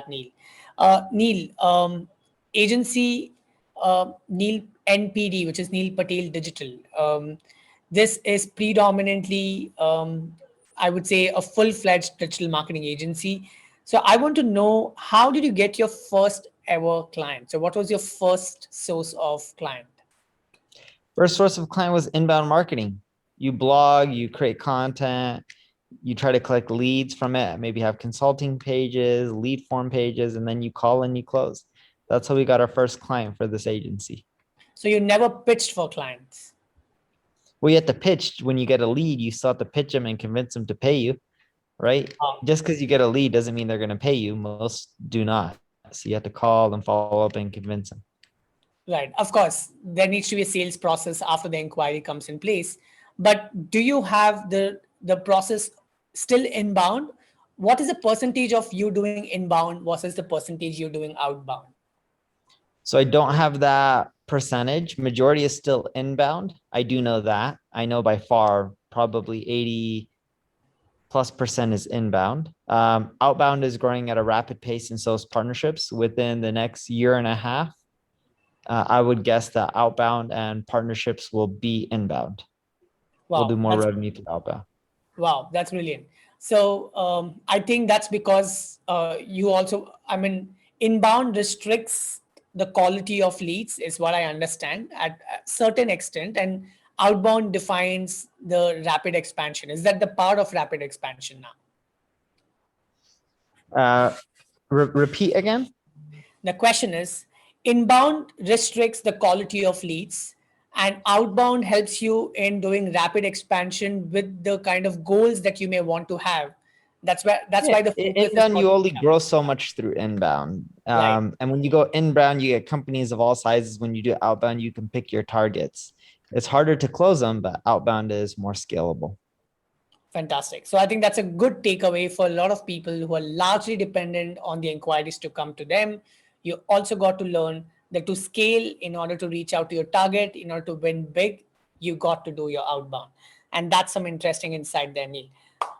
Neil. Neil, agency Neil NPD, which is Neil Patel Digital. This is predominantly, I would say, a full-fledged digital marketing agency. So I want to know, how did you get your first ever client? So what was your first source of client? First source of client was inbound marketing. You blog, you create content, you try to collect leads from it, maybe have consulting pages, lead form pages, and then you call and you close. That's how we got our first client for this agency. So you never pitched for clients? Well, you have to pitch. When you get a lead, you still have to pitch them and convince them to pay you, right? Just because you get a lead doesn't mean they're going to pay you. Most do not. So you have to call and follow up and convince them. Right. Of course, there needs to be a sales process after the inquiry comes in place. But do you have the process still inbound? What is the percentage of you doing inbound versus the percentage you're doing outbound? So I don't have that percentage. Majority is still inbound. I do know that. I know by far probably 80+% is inbound. Outbound is growing at a rapid pace, and so is partnerships. Within the next year and a half, I would guess that outbound and partnerships will be inbound. We'll do more revenue through outbound. Wow, that's brilliant. So I think that's because you also, I mean, inbound restricts the quality of leads, is what I understand at a certain extent, and outbound defines the rapid expansion. Is that the part of rapid expansion now? Repeat again. The question is, inbound restricts the quality of leads, and outbound helps you in doing rapid expansion with the kind of goals that you may want to have. That's why the focus inbound, you only grow so much through inbound. Right. And when you go inbound, you get companies of all sizes. When you do outbound, you can pick your targets. It's harder to close them, but outbound is more scalable. Fantastic. So I think that's a good takeaway for a lot of people who are largely dependent on the inquiries to come to them. You also got to learn that to scale, in order to reach out to your target, in order to win big, you got to do your outbound. And that's some interesting insight there, Neil.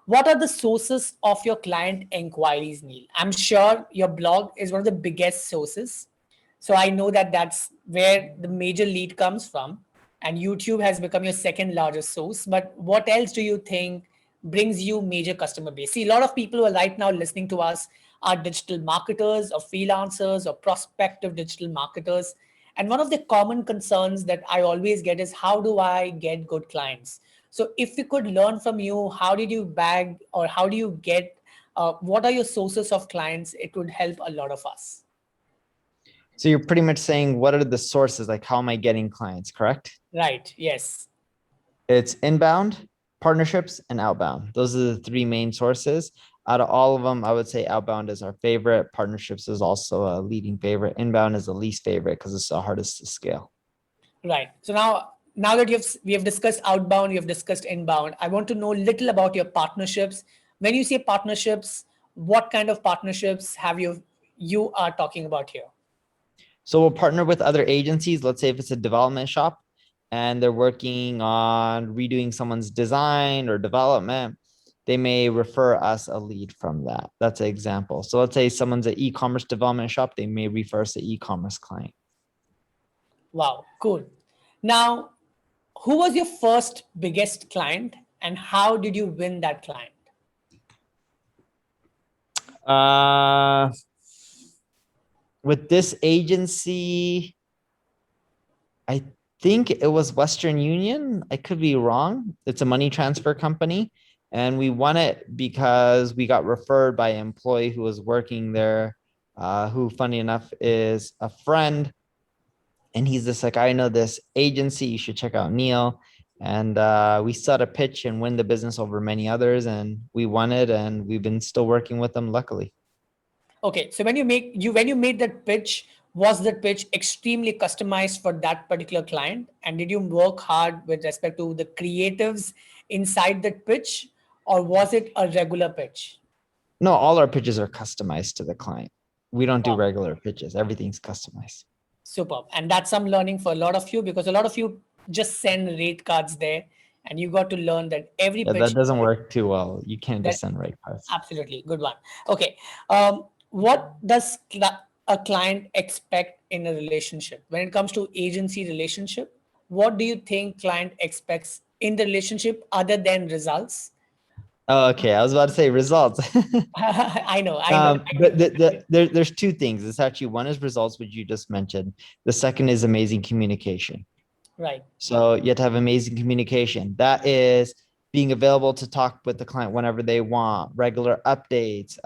What are the sources of your client inquiries, Neil? I'm sure your blog is one of the biggest sources. So I know that that's where the major lead comes from. And YouTube has become your second largest source. But what else do you think brings you major customer base? See, a lot of people who are right now listening to us are digital marketers or freelancers or prospective digital marketers. And one of the common concerns that I always get is, how do I get good clients? So if we could learn from you, how did you bag, or how do you get, what are your sources of clients? It would help a lot of us. So you're pretty much saying, what are the sources? Like, how am I getting clients, correct? Right. Yes. It's inbound, partnerships, and outbound. Those are the three main sources. Out of all of them, I would say outbound is our favorite. Partnerships is also a leading favorite. Inbound is the least favorite because it's the hardest to scale. Right. So now that we have discussed outbound, we have discussed inbound, I want to know a little about your partnerships. When you say partnerships, what kind of partnerships have you are talking about here? So we'll partner with other agencies. Let's say if it's a development shop and they're working on redoing someone's design or development, they may refer us a lead from that. That's an example. So let's say someone's an e-commerce development shop, they may refer us an e-commerce client. Wow, cool. Now, who was your first biggest client and how did you win that client? With this agency, I think it was Western Union. I could be wrong. It's a money transfer company. And we won it because we got referred by an employee who was working there, who, funny enough, is a friend. And he's just like, I know this agency, you should check out Neil. And we set a pitch and win the business over many others. And we won it. And we've been still working with them, luckily. Okay, so when you made that pitch, was that pitch extremely customized for that particular client? And did you work hard with respect to the creatives inside that pitch, or was it a regular pitch? No, all our pitches are customized to the client. We don't do regular pitches. Everything's customized. Superb. And that's some learning for a lot of you, because a lot of you just send rate cards there, and you got to learn that every pitch. That doesn't work too well. You can't just send rate cards. Absolutely. Good one. Okay. what does a client expect in a relationship when it comes to agency relationship? What do you think client expects in the relationship other than results? Oh, okay. I was about to say results. I know. But there's two things. It's actually one is results, which you just mentioned. The second is amazing communication. Right. So you have to have amazing communication. That is being available to talk with the client whenever they want, regular updates.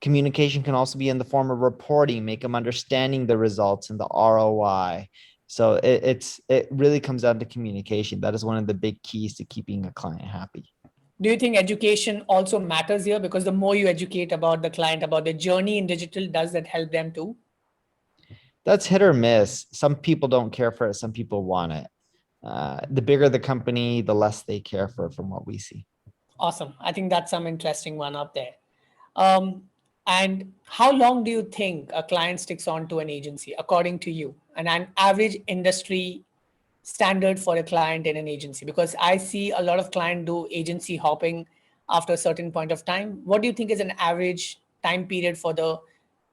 Communication can also be in the form of reporting, make them understanding the results and the ROI. So it really comes down to communication. That is one of the big keys to keeping a client happy. Do you think education also matters here? Because the more you educate about the client, about the journey in digital, does that help them too? That's hit or miss. Some people don't care for it. Some people want it. The bigger the company, the less they care for it from what we see. Awesome. I think that's some interesting one up there. Um, and how long do you think a client sticks on to an agency, according to you, and an average industry standard for a client in an agency? Because I see a lot of clients do agency hopping after a certain point of time. What do you think is an average time period for the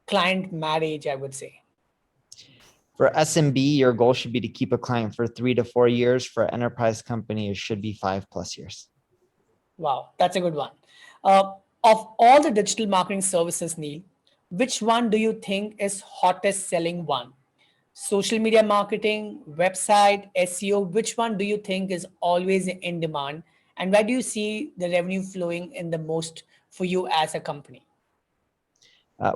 client marriage, I would say? For SMB, your goal should be to keep a client for 3 to 4 years. For enterprise company, it should be 5+ years. Wow, that's a good one. Uh, of all the digital marketing services, Neil, which one do you think is hottest selling one? Social media marketing, website, SEO, which one do you think is always in demand? And where do you see the revenue flowing in the most for you as a company?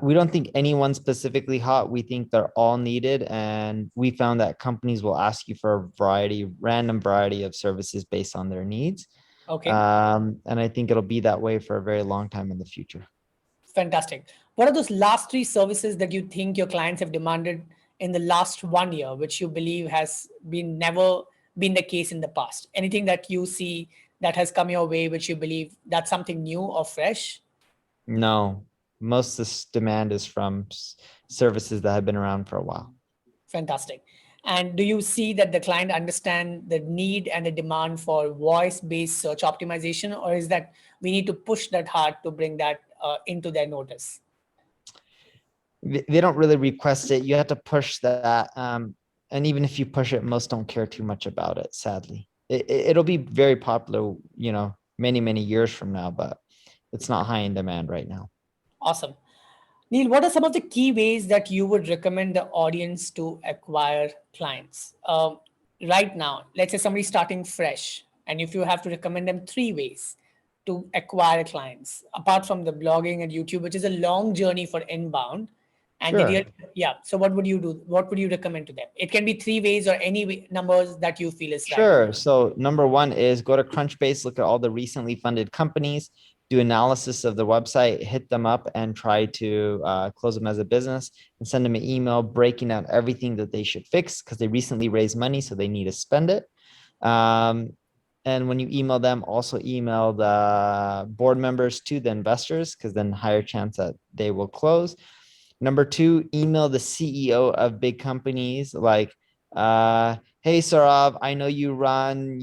We don't think anyone specifically hot. We think they're all needed. And we found that companies will ask you for a random variety of services based on their needs. Okay, And I think it'll be that way for a very long time in the future. fantastic. What are those last three services that you think your clients have demanded in the last 1 year, which you believe has been never been the case in the past? Anything that you see that has come your way, which you believe that's something new or fresh? No, most of this demand is from services that have been around for a while. Fantastic. And do you see that the client understand the need and the demand for voice-based search optimization, or is that we need to push that hard to bring that into their notice? They don't really request it. You have to push that. And even if you push it, most don't care too much about it, sadly. It'll be very popular, many, many years from now, but it's not high in demand right now. Awesome. Neil, what are some of the key ways that you would recommend the audience to acquire clients? Right now, let's say somebody's starting fresh, and if you have to recommend them three ways to acquire clients, apart from the blogging and YouTube, which is a long journey for inbound, and the real, Sure. yeah. So, what would you do? What would you recommend to them? It can be three ways or any numbers that you feel is right. Sure. So number one is go to Crunchbase, look at all the recently funded companies, do analysis of the website, hit them up and try to close them as a business and send them an email breaking out everything that they should fix because they recently raised money, so they need to spend it. And when you email them, also email the board members to the investors because then higher chance that they will close. Number two, email the CEO of big companies like, hey, Sorav, I know you run,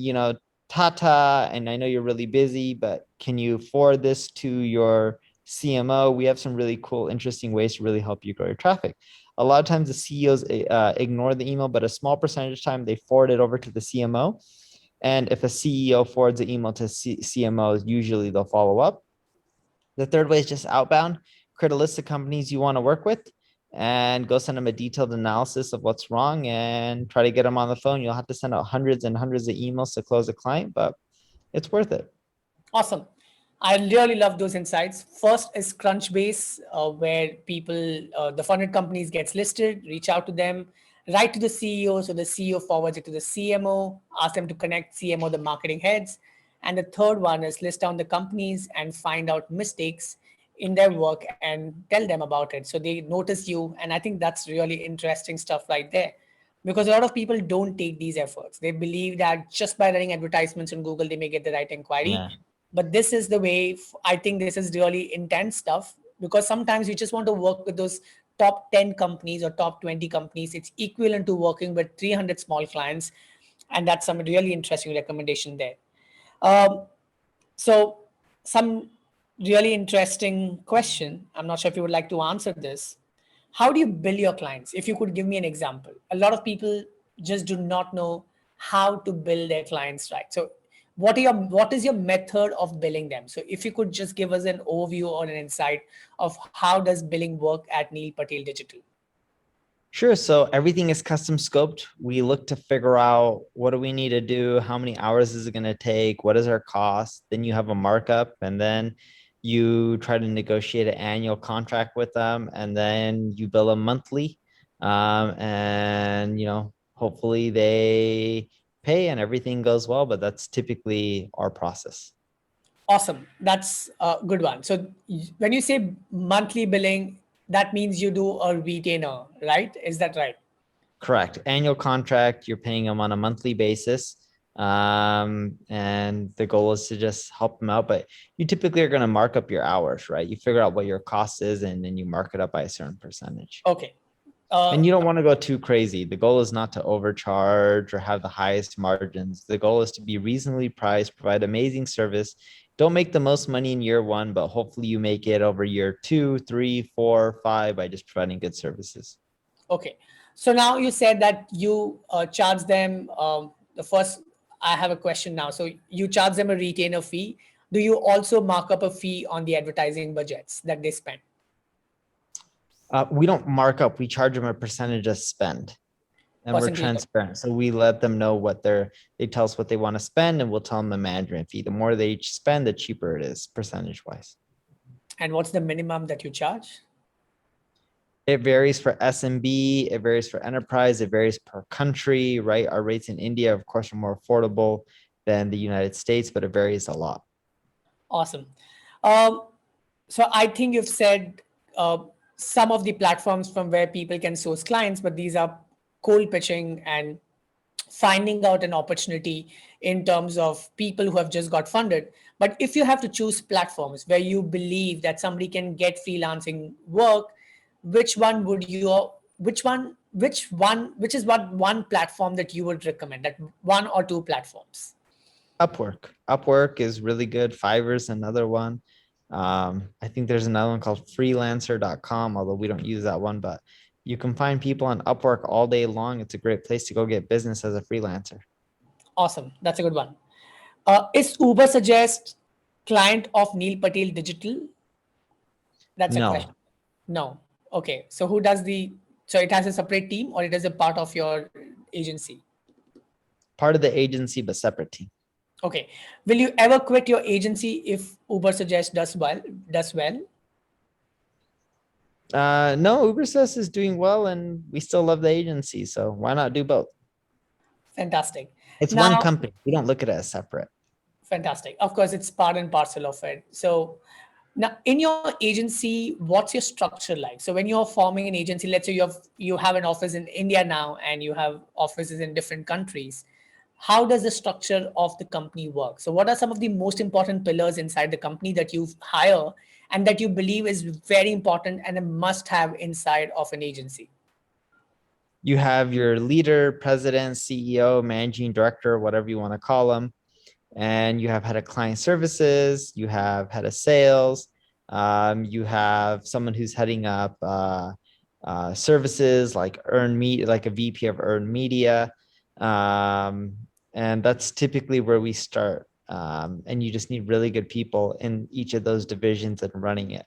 Tata, and I know you're really busy, but can you forward this to your CMO? We have some really cool, interesting ways to really help you grow your traffic. A lot of times the CEOs ignore the email, but a small percentage of time they forward it over to the CMO. And if a CEO forwards the email to CMOs, usually they'll follow up. The third way is just outbound. Create a list of companies you want to work with and go send them a detailed analysis of what's wrong and try to get them on the phone. You'll have to send out hundreds and hundreds of emails to close a client, but it's worth it. Awesome. I really love those insights. First is Crunchbase, where people, the funded companies gets listed, reach out to them, write to the CEO, so the CEO forwards it to the CMO, ask them to connect CMO, the marketing heads. And the third one is list down the companies and find out mistakes in their work and tell them about it. So they notice you. And I think that's really interesting stuff right there because a lot of people don't take these efforts. They believe that just by running advertisements on Google, they may get the right inquiry. Yeah. But this is the way. I think this is really intense stuff because sometimes you just want to work with those top 10 companies or top 20 companies. It's equivalent to working with 300 small clients. And that's some really interesting recommendation there. Um, so some Really interesting question. I'm not sure if you would like to answer this. How do you bill your clients? If you could give me an example. A lot of people just do not know how to bill their clients right. So what is your method of billing them? So if you could just give us an overview or an insight of how does billing work at Neil Patel Digital? Sure. So everything is custom scoped. We look to figure out what do we need to do, how many hours is it going to take, what is our cost. Then you have a markup, and then you try to negotiate an annual contract with them, and then you bill them monthly. And hopefully they pay and everything goes well. But that's typically our process. Awesome. That's a good one. So when you say monthly billing, that means you do a retainer, right? Is that right? Correct. Annual contract, you're paying them on a monthly basis. And the goal is to just help them out. But you typically are going to mark up your hours, right? You figure out what your cost is and then you mark it up by a certain percentage. Okay. And you don't want to go too crazy. The goal is not to overcharge or have the highest margins. The goal is to be reasonably priced, provide amazing service. Don't make the most money in year one, but hopefully you make it over year 2, 3, 4, 5 by just providing good services. Okay. So now you said that you charge them the first. I have a question now. So you charge them a retainer fee. Do you also mark up a fee on the advertising budgets that they spend? We don't mark up. We charge them a percentage of spend, and we're Percentage of, transparent. So we let them know they tell us what they want to spend, and we'll tell them the management fee. The more they each spend, the cheaper it is percentage wise. and what's the minimum that you charge? It varies for SMB, it varies for enterprise, it varies per country, right? Our rates in India, of course, are more affordable than the United States, but it varies a lot. Awesome. Um, so I think you've said some of the platforms from where people can source clients, but these are cold pitching and finding out an opportunity in terms of people who have just got funded. But if you have to choose platforms where you believe that somebody can get freelancing work, which one would you, which is what one platform that you would recommend, that one or two platforms? Upwork is really good. Fiverr's another one. I think there's another one called freelancer.com, although we don't use that one, but you can find people on Upwork all day long. It's a great place to go get business as a freelancer. Awesome. That's a good one. Is UberSuggest client of Neil Patel Digital? That's a question. No, No. Okay. So who does the, so it has a separate team or it is a part of your agency? part of the agency, but separate team. Okay. Will you ever quit your agency if UberSuggest does well? No, UberSuggest is doing well and we still love the agency. So why not do both? Fantastic. It's one Now, company. We don't look at it as separate. fantastic. Of course, it's part and parcel of it. So now in your agency, what's your structure like? So when you're forming an agency, let's say you have an office in India now and you have offices in different countries. How does the structure of the company work? So what are some of the most important pillars inside the company that you hire and that you believe is very important and a must have inside of an agency? You have your leader, president, CEO, managing director, whatever you want to call them. And you have head of client services, you have head of sales, you have someone who's heading up services like earned media, like a VP of earned media. And that's typically where we start. And you just need really good people in each of those divisions and running it.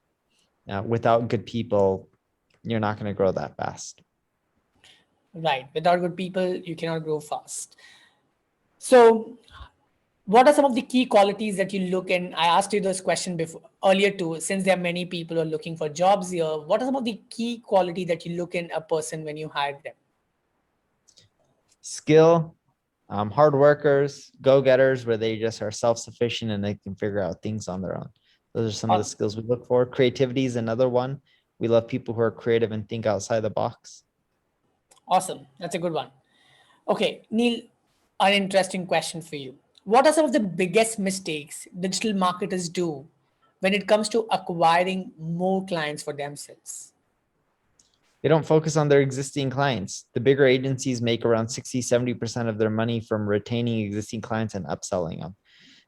Without good people, you're not going to grow that fast. Right. Without good people, you cannot grow fast. So what are some of the key qualities that you look in? I asked you this question before earlier too, since there are many people who are looking for jobs here. What are some of the key quality that you look in a person when you hire them? Skill, hard workers, go-getters, where they just are self-sufficient and they can figure out things on their own. Those are some of the skills we look for. Creativity is another one. We love people who are creative and think outside the box. Awesome. That's a good one. Okay, Neil, an interesting question for you. What are some of the biggest mistakes digital marketers do when it comes to acquiring more clients for themselves? They don't focus on their existing clients. The bigger agencies make around 60, 70% of their money from retaining existing clients and upselling them.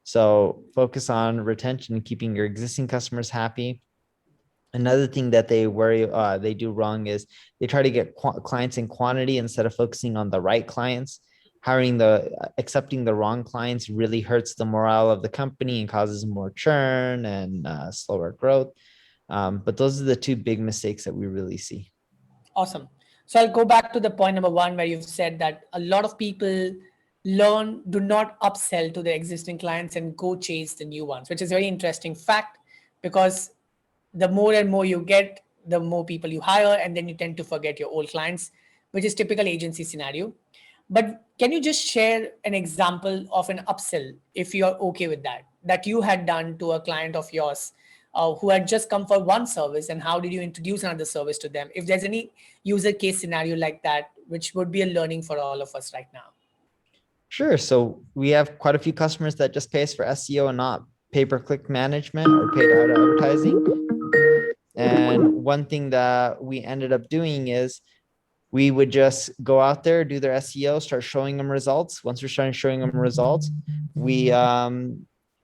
So focus on retention and keeping your existing customers happy. Another thing that they do wrong is they try to get clients in quantity instead of focusing on the right clients. Accepting the wrong clients really hurts the morale of the company and causes more churn and slower growth. But those are the two big mistakes that we really see. Awesome. So I'll go back to the point number one where you've said that a lot of people do not upsell to their existing clients and go chase the new ones, which is a very interesting fact because the more and more you get, the more people you hire, and then you tend to forget your old clients, which is typical agency scenario. But can you just share an example of an upsell, if you're okay with that, that you had done to a client of yours who had just come for one service, and how did you introduce another service to them? If there's any user case scenario like that, which would be a learning for all of us right now. Sure. So we have quite a few customers that just pay us for SEO and not pay-per-click management or paid advertising. And one thing that we ended up doing is we would just go out there, do their SEO, start showing them results. Once we're starting showing them results, we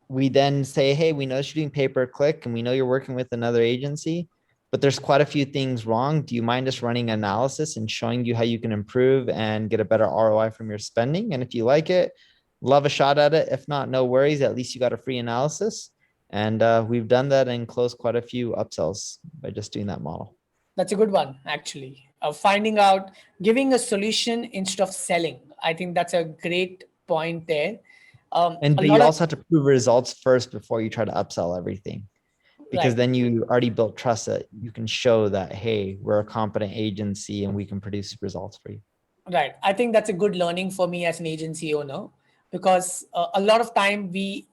we then say, hey, we know you're doing pay-per-click and we know you're working with another agency, but there's quite a few things wrong. Do you mind us running analysis and showing you how you can improve and get a better ROI from your spending? And if you like it, love a shot at it. If not, no worries. At least you got a free analysis. And we've done that and closed quite a few upsells by just doing that model. That's a good one, actually. Finding out, giving a solution instead of selling. I think that's a great point there. And A but lot you of also have to prove results first before you try to upsell everything, because right. then you already built trust that you can show that, hey, we're a competent agency and we can produce results for you. Right. I think that's a good learning for me as an agency owner because a lot of time we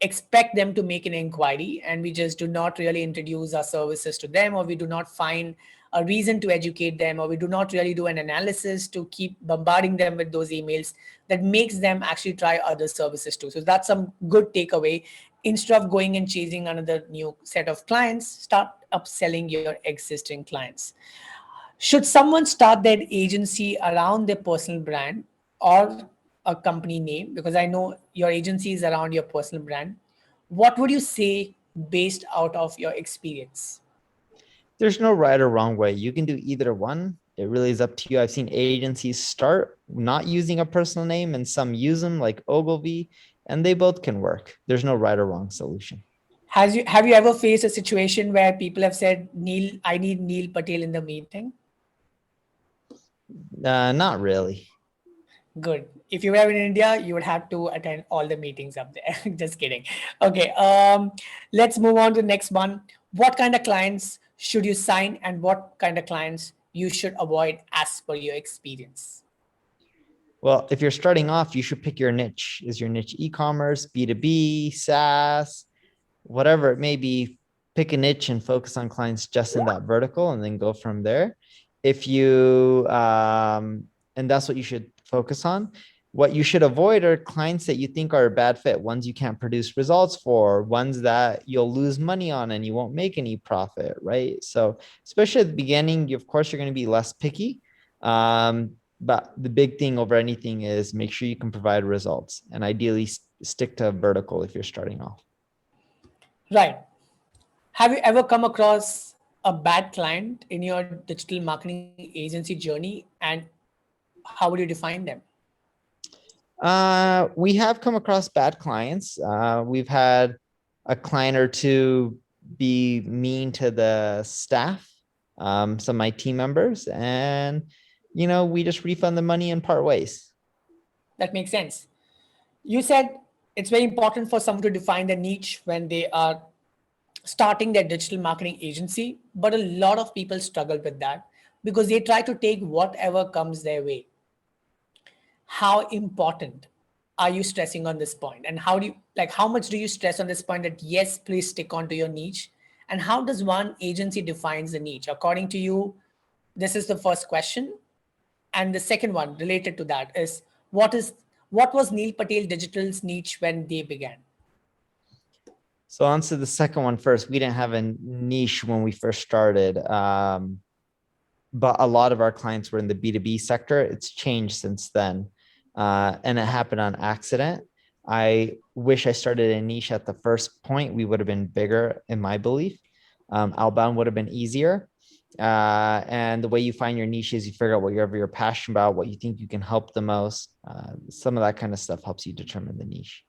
expect them to make an inquiry and we just do not really introduce our services to them, or we do not find a reason to educate them, or we do not really do an analysis to keep bombarding them with those emails that makes them actually try other services too. So that's some good takeaway. Instead of going and chasing another new set of clients, start upselling your existing clients. Should someone start their agency around their personal brand or a company name? Because I know your agency is around your personal brand. What would you say based out of your experience? There's no right or wrong way. You can do either one. It really is up to you. I've seen agencies start not using a personal name and some use them, like Ogilvy, and they both can work. There's no right or wrong solution. Have you ever faced a situation where people have said, Neil, I need Neil Patel in the meeting? Not really. Good. If you were in India, you would have to attend all the meetings up there. Just kidding. Okay. Let's move on to the next one. What kind of clients should you sign, and what kind of clients you should avoid as per your experience? Well, if you're starting off, you should pick your niche. Is your niche e-commerce, B2B, SaaS, whatever it may be? Pick a niche and focus on clients just in that vertical and then go from there. If you, and that's what you should focus on. What you should avoid are clients that you think are a bad fit, ones you can't produce results for, ones that you'll lose money on and you won't make any profit, right? So, especially at the beginning, of course, you're going to be less picky. But the big thing over anything is make sure you can provide results and ideally stick to vertical if you're starting off. Right. Have you ever come across a bad client in your digital marketing agency journey, and how would you define them? We have come across bad clients. We've had a client or two be mean to the staff, some of my team members, and we just refund the money and part ways. That makes sense. You said it's very important for someone to define their niche when they are starting their digital marketing agency, but a lot of people struggle with that because they try to take whatever comes their way. How important are you stressing on this point, and how do you like how much do you stress on this point that yes, please stick on to your niche, and how does one agency defines the niche according to you? This is the first question, and the second one related to that is what was Neil Patel Digital's niche when they began? So on to the second one first. We didn't have a niche when we first started, but a lot of our clients were in the B2B sector. It's changed since then, and it happened on accident. I wish I started a niche at the first point. We would have been bigger, in my belief. Outbound would have been easier. And the way you find your niche is you figure out whatever you're passionate about, what you think you can help the most. Some of that kind of stuff helps you determine the niche.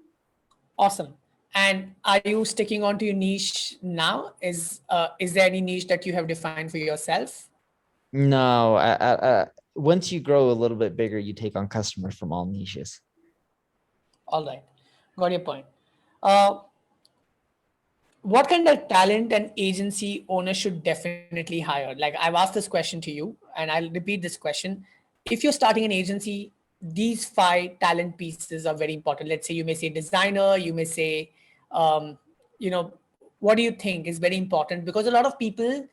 Awesome. And are you sticking on to your niche now? Is there any niche that you have defined for yourself? No, once you grow a little bit bigger, you take on customers from all niches. All right, got your point. Uh, what kind of talent an agency owner should definitely hire? Like I've asked this question to you, and I'll repeat this question. If you're starting an agency, these five talent pieces are very important. Let's say you may say designer, you may say, um, you know, what do you think is very important? Because a lot of people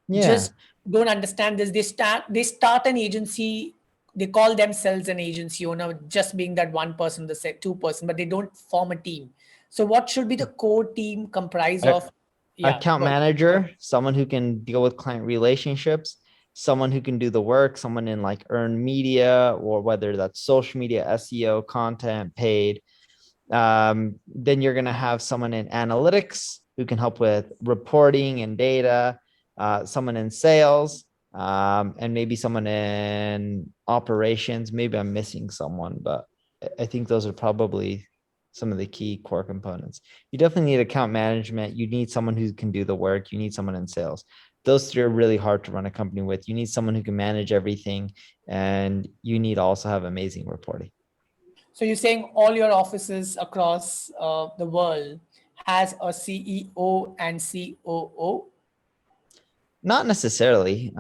Yeah. just don't understand this. They start an agency, they call themselves an agency owner, just being that one person, the two-person, but they don't form a team. So what should be the core team comprise A- of? Yeah, Account go ahead. manager, someone who can deal with client relationships, someone who can do the work, someone in like earned media, or whether that's social media, SEO, content, paid. Then you're going to have someone in analytics who can help with reporting and data, someone in sales, and maybe someone in operations. Maybe I'm missing someone, but I think those are probably some of the key core components. You definitely need account management. You need someone who can do the work. You need someone in sales. Those three are really hard to run a company with. You need someone who can manage everything, and you need to also have amazing reporting. So you're saying all your offices across the world has a CEO and COO? Not necessarily.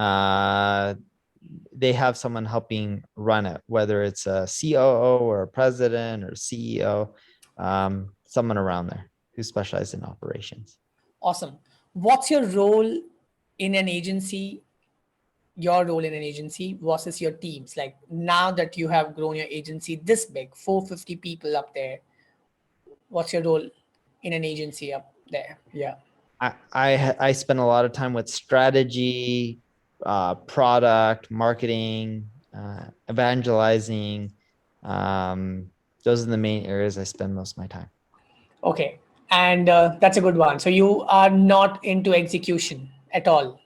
They have someone helping run it, whether it's a COO or a president or CEO, someone around there who specializes in operations. Awesome. What's your role in an agency, your role in an agency versus your teams? Like now that you have grown your agency this big, 450 people up there, what's your role in an agency up there? Yeah. I spend a lot of time with strategy, product, marketing, evangelizing. Um, those are the main areas I spend most of my time. Okay. And that's a good one. So you are not into execution at all.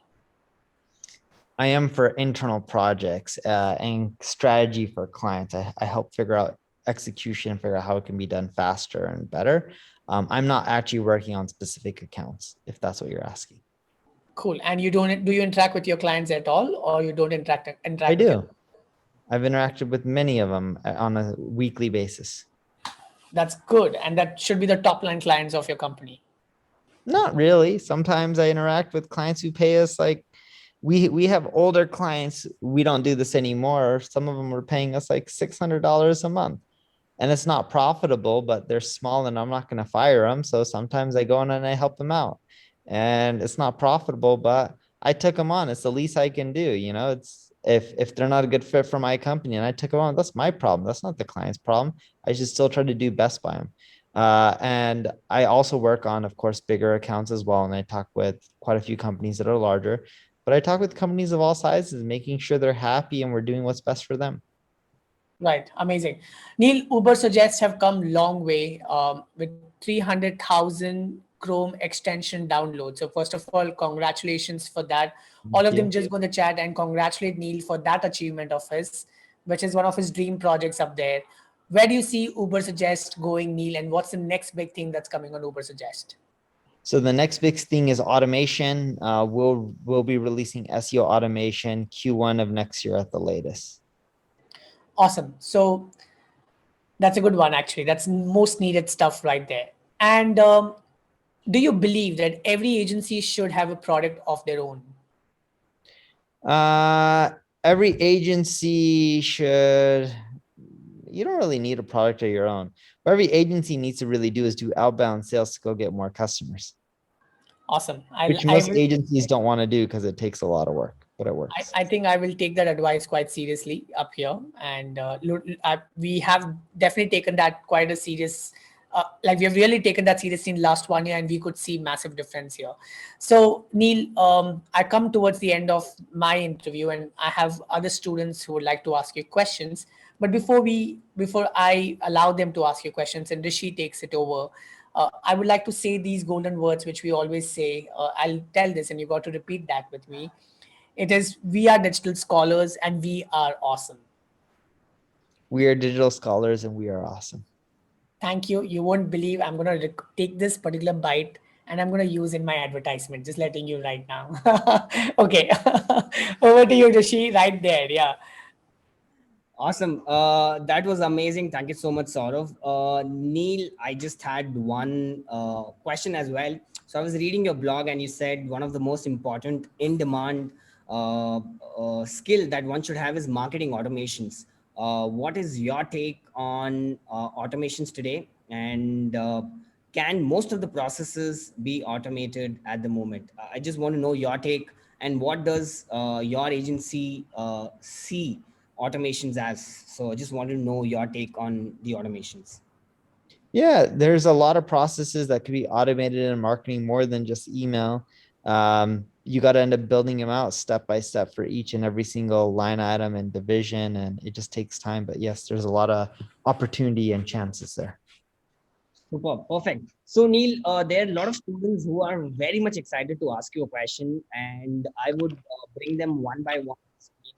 I am for internal projects and strategy for clients. I help figure out execution, figure out how it can be done faster and better. I'm not actually working on specific accounts, if that's what you're asking. Cool. And you don't do you interact with your clients at all, or you don't I interact with your? do. I've interacted with many of them on a weekly basis. That's good, and that should be the top line clients of your company. Not really. Sometimes I interact with clients who pay us like we have older clients. We don't do this anymore. Some of them are paying us like $600 a month. And it's not profitable, but they're small and I'm not going to fire them. So sometimes I go in and I help them out. And it's not profitable, but I took them on. It's the least I can do. You know, it's if they're not a good fit for my company and I took them on, that's my problem. That's not the client's problem. I should still try to do best by them. And I also work on, of course, bigger accounts as well. And I talk with quite a few companies that are larger, but I talk with companies of all sizes, making sure they're happy and we're doing what's best for them. Right, amazing. Neil, UberSuggest have come long way with 300,000 Chrome extension downloads. So first of all, congratulations for that. All Thank of them you. just go in the chat and congratulate Neil for that achievement of his, which is one of his dream projects up there. Where do you see UberSuggest going, Neil, and what's the next big thing that's coming on UberSuggest? So the next big thing is automation. We'll be releasing SEO automation Q1 of next year at the latest. Awesome. So that's a good one, actually. That's most needed stuff right there. And do you believe that every agency should have a product of their own? Uh, every agency should. You don't really need a product of your own. What every agency needs to really do is do outbound sales to go get more customers, Awesome. which I most will. agencies don't want to do because it takes a lot of work, but it works. I think I will take that advice quite seriously up here, and we have definitely taken that quite a serious like we have really taken that seriously in last 1 year, and we could see massive difference here. So Neil, I come towards the end of my interview, and I have other students who would like to ask you questions. But before I allow them to ask you questions and Rishi takes it over, I would like to say these golden words which we always say. I'll tell this, and you got to repeat that with me. It is, we are digital scholars and we are awesome. We are digital scholars and we are awesome. Thank you. You won't believe I'm going to take this particular bite and I'm going to use in my advertisement, just letting you right now. Okay. Over to you, Rishi, right there. Yeah. Awesome. That was amazing. Thank you so much, Sorav. Neil, I just had one question as well. So I was reading your blog and you said one of the most important in-demand skill that one should have is marketing automations. What is your take on automations today? And can most of the processes be automated at the moment? I just want to know your take, and what does your agency see automations as? So I just wanted to know your take on the automations. Yeah, there's a lot of processes that could be automated in marketing, more than just email. You got to end up building them out step by step for each and every single line item and division, and it just takes time. But yes, there's a lot of opportunity and chances there. Super, perfect. So Neil, there are a lot of students who are very much excited to ask you a question, and I would bring them one by one,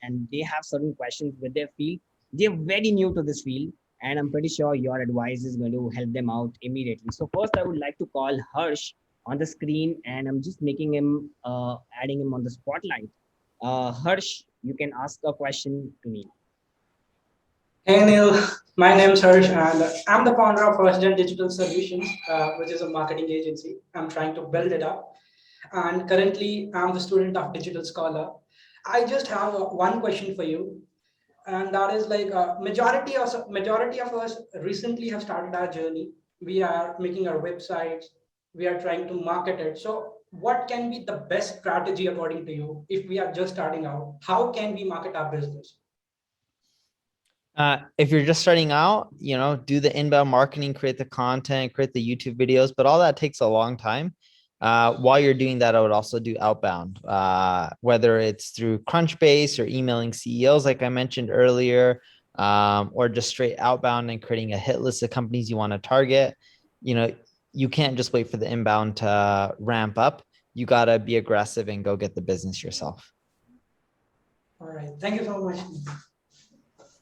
and they have certain questions with their field. They're very new to this field, and I'm pretty sure your advice is going to help them out immediately. So first, I would like to call Harsh on the screen, and I'm just making him, adding him on the spotlight. Harsh, you can ask a question to me. Hey Neil, my name is Harsh and I'm the founder of First Gen Digital Solutions, which is a marketing agency. I'm trying to build it up. And currently, I'm the student of Digital Scholar. I just have one question for you, and that is like majority of us recently have started our journey. We are making our websites. We are trying to market it. So, what can be the best strategy according to you if we are just starting out? How can we market our business? If you're just starting out, do the inbound marketing, create the content, create the YouTube videos, but all that takes a long time. While you're doing that, I would also do outbound, whether it's through Crunchbase or emailing CEOs, like I mentioned earlier, or just straight outbound and creating a hit list of companies you want to target. You can't just wait for the inbound to ramp up. You got to be aggressive and go get the business yourself. All right. Thank you so much.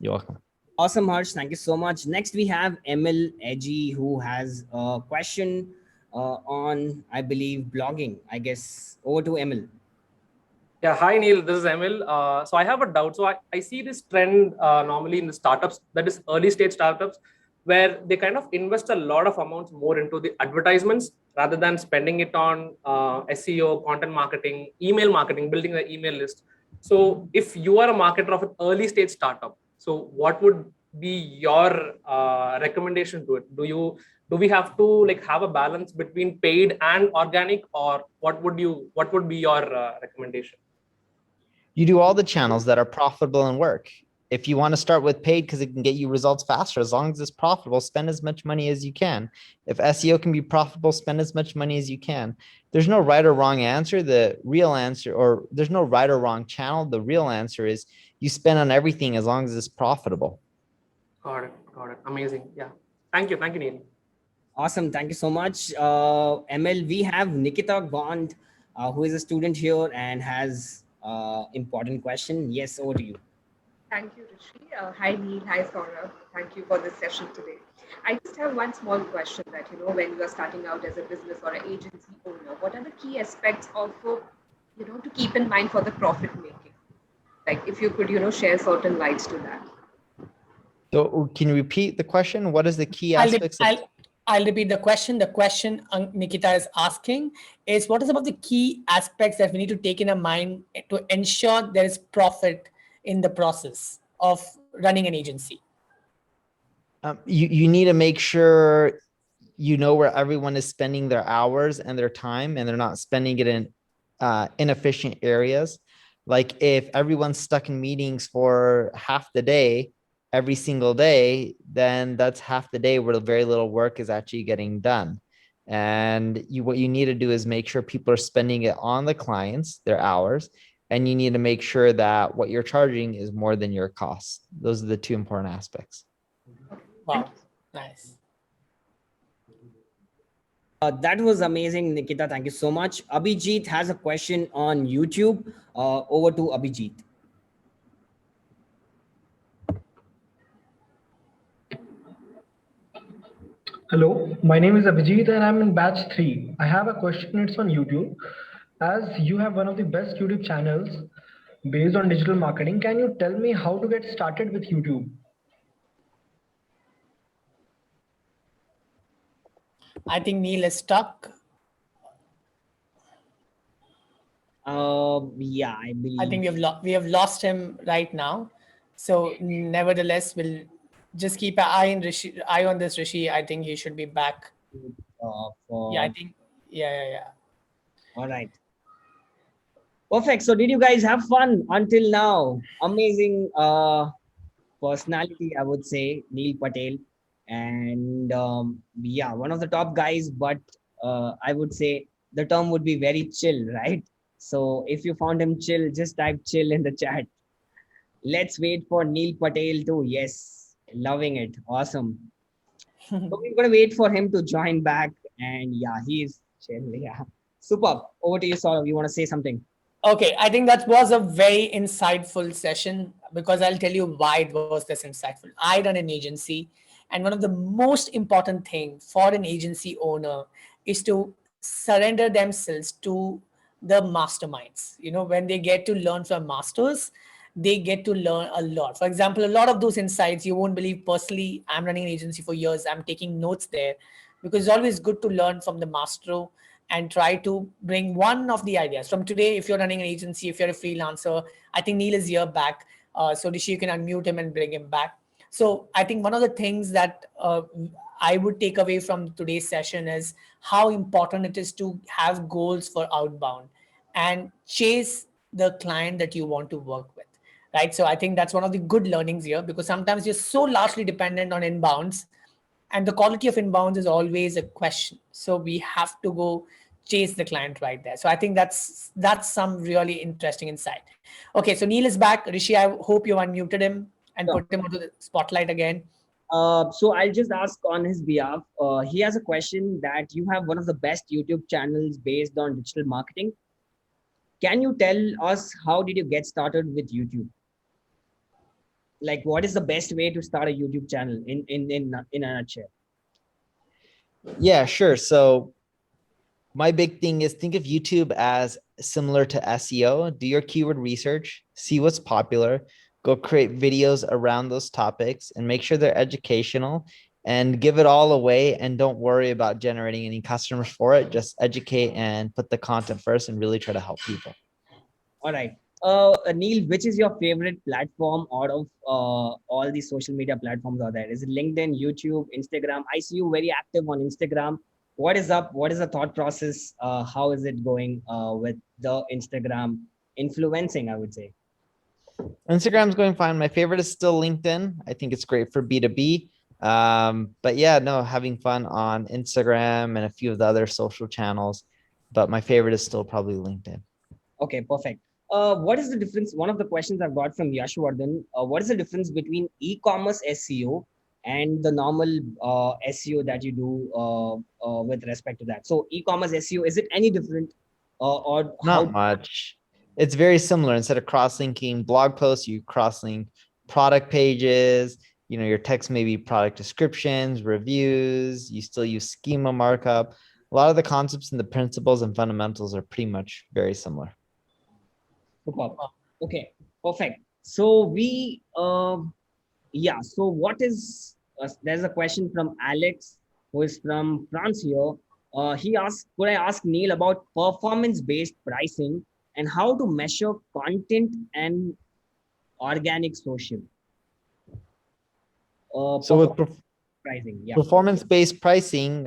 You're welcome. Awesome, Harsh. Thank you so much. Next, we have Emil Edgy, who has a question on, I believe, blogging. I guess over to Emil. Yeah, hi Neil, this is Emil. So I have a doubt. So I see this trend normally in the startups, that is early stage startups, where they kind of invest a lot of amounts more into the advertisements rather than spending it on SEO, content marketing, email marketing, building the email list. So if you are a marketer of an early stage startup, so what would be your recommendation to it? Do we have to like have a balance between paid and organic, or what would be your recommendation? You do all the channels that are profitable and work. If you want to start with paid because it can get you results faster, as long as it's profitable, spend as much money as you can. If SEO can be profitable, spend as much money as you can. There's no right or wrong answer. The real answer, or there's no right or wrong channel. The real answer is you spend on everything as long as it's profitable. Got it. Amazing. Yeah. Thank you, Neil. Awesome. Thank you so much. ML, we have Nikita Gond, who is a student here and has important question. Yes, over to you. Thank you, Rishi. Hi, Neil. Hi, Sorav. Thank you for this session today. I just have one small question that, when you are starting out as a business or an agency owner, what are the key aspects of, to keep in mind for the profit making? Like if you could, share certain lights to that. So can you repeat the question? What is the key aspects? I'll repeat the question. The question Nikita is asking is, what is about the key aspects that we need to take in our mind to ensure there is profit in the process of running an agency? You need to make sure you know where everyone is spending their hours and their time, and they're not spending it in inefficient areas. Like if everyone's stuck in meetings for half the day, every single day, then that's half the day where very little work is actually getting done. And what you need to do is make sure people are spending it on the clients, their hours, and you need to make sure that what you're charging is more than your costs. Those are the two important aspects. Wow, nice. That was amazing, Nikita. Thank you so much. Abhijit has a question on YouTube. Over to Abhijit. Hello, my name is Abhijit and I'm in batch 3. I have a question, it's on YouTube. As you have one of the best YouTube channels based on digital marketing, can you tell me how to get started with YouTube? I think Neil is stuck. Yeah, I believe. I think we have lost him right now. So nevertheless, we'll just keep an eye on this Rishi. I think he should be back. Yeah, I think. Yeah. All right. Perfect. So did you guys have fun until now? Amazing personality, I would say, Neil Patel. And yeah, one of the top guys, but I would say the term would be very chill, right? So if you found him chill, just type chill in the chat. Let's wait for Neil Patel too. Yes, loving it. Awesome. So we're going to wait for him to join back. And yeah, he's chill. Yeah. Superb. Over to you, Saurav. You want to say something? Okay, I think that was a very insightful session because I'll tell you why it was this insightful. I run an agency, and one of the most important things for an agency owner is to surrender themselves to the masterminds. When they get to learn from masters, they get to learn a lot. For example, a lot of those insights you won't believe. Personally, I'm running an agency for years. I'm taking notes there because it's always good to learn from the master and try to bring one of the ideas from today. If you're running an agency, if you're a freelancer, I think Neil is here back. So Rishi, you can unmute him and bring him back. So I think one of the things that I would take away from today's session is how important it is to have goals for outbound and chase the client that you want to work with. Right. So I think that's one of the good learnings here, because sometimes you're so largely dependent on inbounds, and the quality of inbounds is always a question. So we have to go chase the client right there. So I think that's some really interesting insight. Okay, so Neil is back. Rishi, I hope you unmuted him and put him onto the spotlight again. So I'll just ask on his behalf. He has a question that you have one of the best YouTube channels based on digital marketing. Can you tell us how did you get started with YouTube? Like, what is the best way to start a YouTube channel in a nutshell? Yeah, sure. So my big thing is think of YouTube as similar to SEO. Do your keyword research, see what's popular, go create videos around those topics and make sure they're educational and give it all away. And don't worry about generating any customers for it. Just educate and put the content first and really try to help people. All right. Neil, which is your favorite platform out of all the social media platforms out there? Is it LinkedIn, YouTube, Instagram? I see you very active on Instagram. What is up? What is the thought process? How is it going with the Instagram influencing, I would say? Instagram's going fine. My favorite is still LinkedIn. I think it's great for B2B. But yeah, no, having fun on Instagram and a few of the other social channels. But my favorite is still probably LinkedIn. Okay, perfect. What is the difference? One of the questions I've got from Yashwardhan, what is the difference between e-commerce SEO and the normal SEO that you do with respect to that? So e-commerce SEO, is it any different or not much? It's very similar. Instead of cross-linking blog posts, you cross-link product pages. Your text may be product descriptions, reviews. You still use schema markup. A lot of the concepts and the principles and fundamentals are pretty much very similar. Okay, perfect. So so what is, there's a question from Alex, who is from France here. He asked, could I ask Neil about performance-based pricing and how to measure content and organic social? So with pricing, yeah. Performance-based pricing,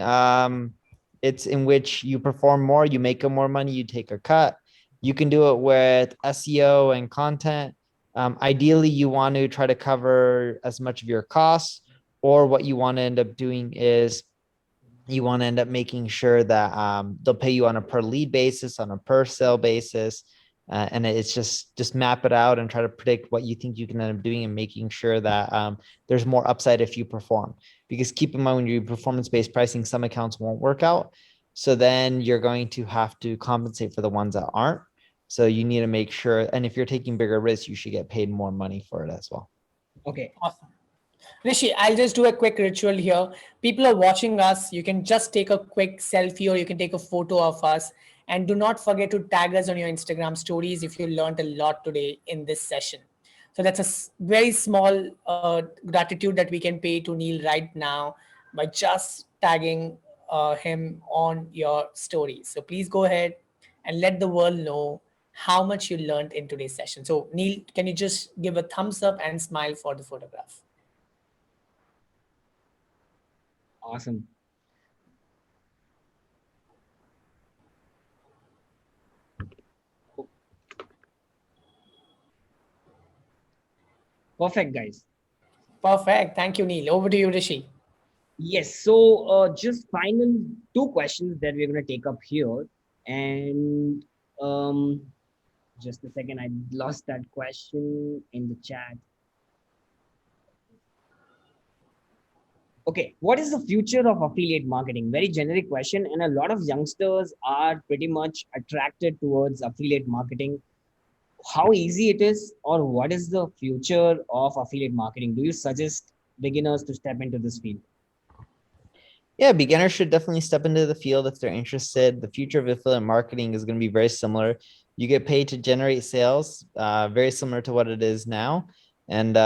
it's in which you perform more, you make more money, you take a cut. You can do it with SEO and content. Ideally, you want to try to cover as much of your costs, or what you want to end up doing is you want to end up making sure that they'll pay you on a per lead basis, on a per sale basis. And it's just map it out and try to predict what you think you can end up doing, and making sure that there's more upside if you perform. Because keep in mind, when you do performance-based pricing, some accounts won't work out. So then you're going to have to compensate for the ones that aren't. So you need to make sure, and if you're taking bigger risks, you should get paid more money for it as well. Okay. Awesome. Rishi, I'll just do a quick ritual here. People are watching us. You can just take a quick selfie or you can take a photo of us. And do not forget to tag us on your Instagram stories if you learned a lot today in this session. So that's a very small gratitude that we can pay to Neil right now by just tagging him on your stories. So please go ahead and let the world know how much you learned in today's session. So Neil, can you just give a thumbs up and smile for the photograph? Awesome. Perfect, guys. Perfect. Thank you, Neil. Over to you, Rishi. Yes. So just final two questions that we're going to take up here. And just a second, I lost that question in the chat. Okay, what is the future of affiliate marketing? Very generic question, and a lot of youngsters are pretty much attracted towards affiliate marketing. How easy it is, or what is the future of affiliate marketing? Do you suggest beginners to step into this field? Yeah, beginners should definitely step into the field if they're interested. The future of affiliate marketing is going to be very similar. You get paid to generate sales, very similar to what it is now. And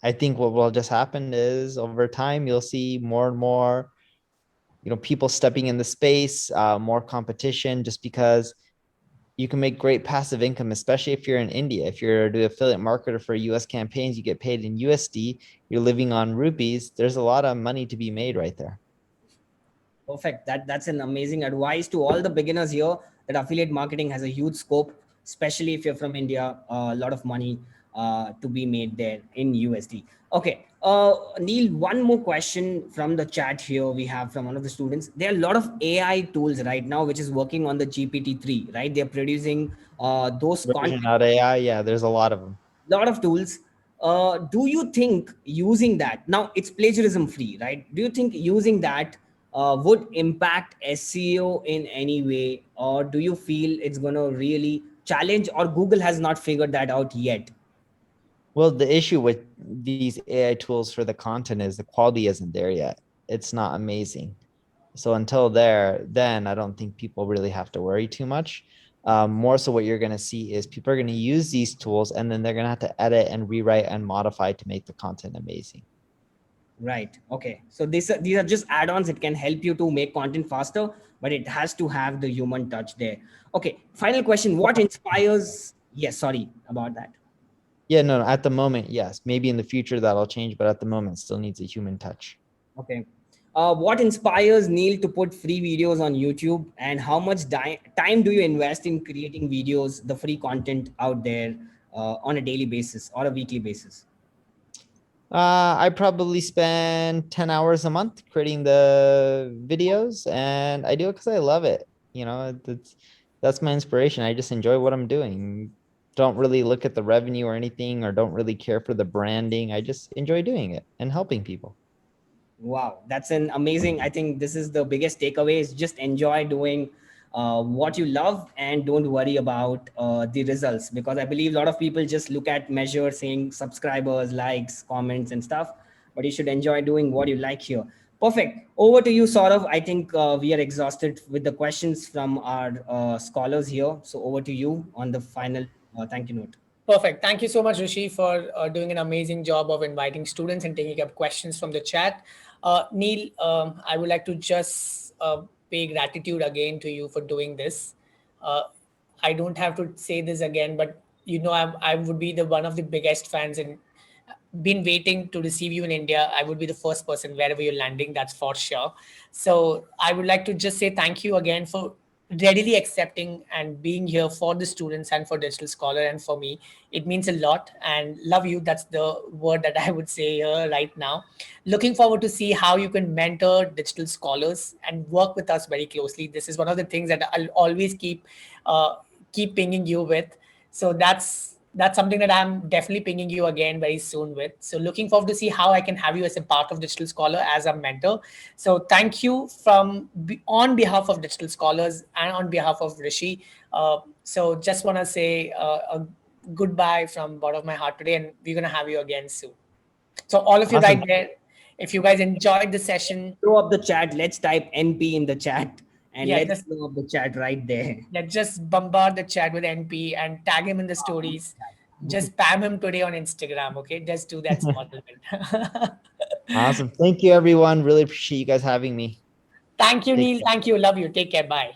I think what will just happen is over time, you'll see more and more, people stepping in the space, more competition, just because you can make great passive income, especially if you're in India. If you're the affiliate marketer for US campaigns, you get paid in USD, you're living on rupees. There's a lot of money to be made right there. Perfect. That's an amazing advice to all the beginners here, that affiliate marketing has a huge scope, especially if you're from India. A lot of money to be made there in USD. Okay. Neil, one more question from the chat here we have from one of the students. There are a lot of AI tools right now which is working on the GPT-3, right? They're producing those content. Version out AI, yeah, there's a lot of them. Lot of tools. Do you think using that, now it's plagiarism free, right? Do you think using that would impact SEO in any way, or do you feel it's going to really challenge, or Google has not figured that out yet? Well, the issue with these AI tools for the content is the quality isn't there yet. It's not amazing. So until then I don't think people really have to worry too much. More so what you're going to see is people are going to use these tools, and then they're going to have to edit and rewrite and modify to make the content amazing. Right. Okay. So these are just add-ons. It can help you to make content faster, but it has to have the human touch there. Okay. Final question. What inspires? Yes. Sorry about that. Yeah, no, at the moment, yes. Maybe in the future that'll change, but at the moment, still needs a human touch. Okay. What inspires Neil to put free videos on YouTube, and how much time do you invest in creating videos, the free content out there on a daily basis or a weekly basis? I probably spend 10 hours a month creating the videos, and I do it because I love it. That's my inspiration. I just enjoy what I'm doing. Don't really look at the revenue or anything, or don't really care for the branding. I just enjoy doing it and helping people. Wow, that's an amazing. I think this is the biggest takeaway, is just enjoy doing what you love and don't worry about the results, because I believe a lot of people just look at measures saying subscribers, likes, comments and stuff, but you should enjoy doing what you like here. Perfect. Over to you, Sorav. I think we are exhausted with the questions from our scholars here. So over to you on the final thank you note. Perfect. Thank you so much, Rishi, for doing an amazing job of inviting students and taking up questions from the chat. Neil, I would like to just pay gratitude again to you for doing this. Uh, I don't have to say this again, but I would be the one of the biggest fans and been waiting to receive you in India. I would be the first person wherever you're landing, that's for sure. So I would like to just say thank you again for readily accepting and being here for the students and for Digital Scholar and for me. It means a lot, and love you. That's the word that I would say here right now. Looking forward to see how you can mentor digital scholars and work with us very closely. This is one of the things that I'll always keep pinging you with. So that's something that I'm definitely pinging you again very soon with. So looking forward to see how I can have you as a part of Digital Scholar as a mentor. So thank you on behalf of Digital Scholars and on behalf of Rishi. So just want to say a goodbye from bottom of my heart today, and we're gonna have you again soon. So all of you Awesome. right there, if you guys enjoyed the session, Throw up the chat. Let's type NP in the chat and yeah, let's throw up the chat right there. just bombard the chat with NP and tag him in the stories. Just spam him today on Instagram, okay? Just do that small bit. Awesome. Thank you, everyone. Really appreciate you guys having me. Thank you, Take Neil. care. Thank you. Love you. Take care. Bye.